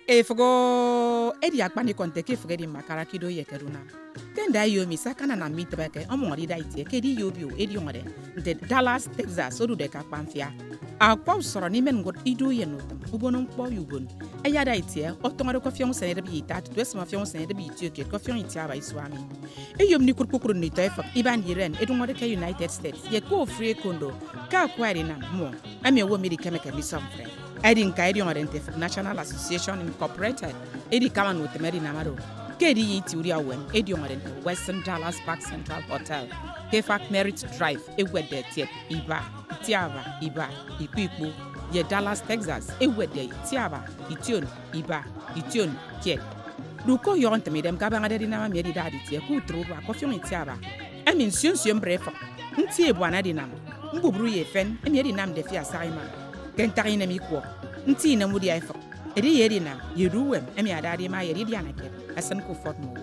Efik O edi akpani konte ke efik edi makara kido ye keruna. Kenda yo mi sakana na mitbeke omongori da itie kedi yo bio edi ngore nte Dallas, Texas odu de kakpamfia. Akwa usoro ni men ngot ido ye notam ubono mkpo yubon. Eya da itie otongore ko fion sene de bi tat twesma fion sene de bi itie ke ko fion itia ba iswami. Eyom ni kurkukuru ni to efik iban yiren edungore ke United States ye ko free kondo ka kwari na mo. Ami wo mi di kemeke mi somfre. Edi nka edi ngorente National Association Incorporated edi kama no temeri namaro kedi yiti uri awem edi ngorente Western Dallas Park Central Hotel Kefak Merit Drive ewede tiet iba tiaba iba ikwipo ye Dallas Texas ewede tiaba ition iba ition tiet duko yonte medem kabanga de nama medi dadi tie ku truba ko fion tiaba emin sionsion brefa ntie bwana di nam mbubru ye fen emi nam de fia saima kentari na mi kwa nti na mudi aifak edi yedi na yeduwem emi adadi ma yedi dianake asan ko fort mo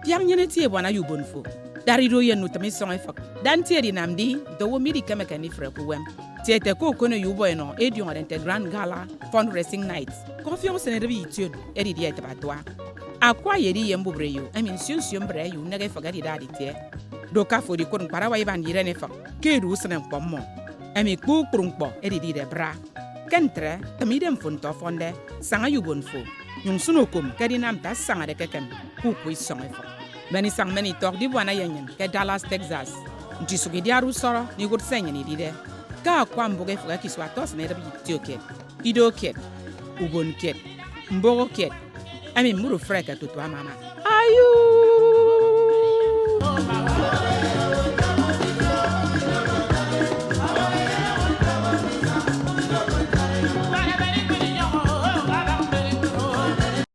tiang nyene tie bwana yubonfo dari do yenu tami song aifak dan tie di namdi do wo midi kemeka ni frekuwem tie te ko kono yubo no edi on the Grand Gala fundraising night confiance ne de bi tune edi die tabatwa akwa yedi yembubre yu emi nsunsun bre yu nege fagadi dadi tie do ka fo di kon parawa iban yirene fak kedu senen pommo emi kpukpurungpo edi di de bra kentre tamidem funto fonde sanga yubonfo nyung sunokum kedi nam ta sanga de kekem ku isongefo bani sang mani tok di bwana yenyen ke Dallas Texas nti sugi diaru soro ni gut senye ni dide ka kwa mboge fuga kiswa tos ne rebi tioke ido ket ubon ket mbogo ket ami muru freka tutwa mama ayu